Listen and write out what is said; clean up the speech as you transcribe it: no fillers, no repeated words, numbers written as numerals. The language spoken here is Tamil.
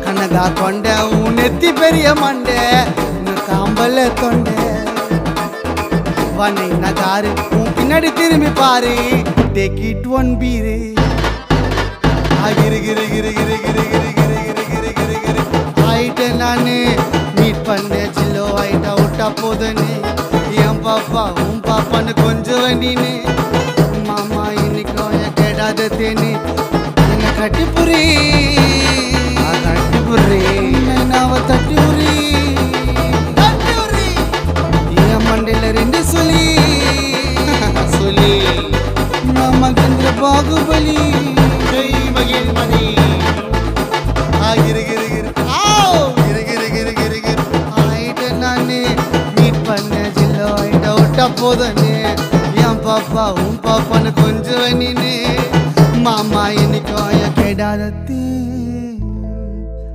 கனகா கொண்ட உன் நெத்தி பெரிய மண்டை காம்பல தொண்டை வனை நகாரு உன் பின்னாடி திரும்பி பாரு டேக் இட் ஒன் பீரு கிரு கிரு கிரு கிரு கிரு கிரு கிரு கிரு கிரு கிரு கிரு ஆயிட்ட நானு மீட் பண்ண சில்லோ ஆயிட்டா விட்டா போதுன்னு என் பாப்பா உன் பாப்பான்னு கொஞ்சம் வண்டின்னு மாமா இன்னைக்கும் என் கேடாத தேனி என்ன கட்டி புரி நாவ தட்டி உரி என் மண்டையில ரெண்டு சொல்லி சொல்லி மாமா கந்திர பாகுபலி மகிழ்மணி ஆயிட்ட நானே மீட் பண்ண ஜில்லோ ஆயிட்ட விட்டா போதனே என் பாப்பா உன் பாப்பான்னு கொஞ்சம் வண்டின்னு மாமா இன்னைக்கும் கேடாத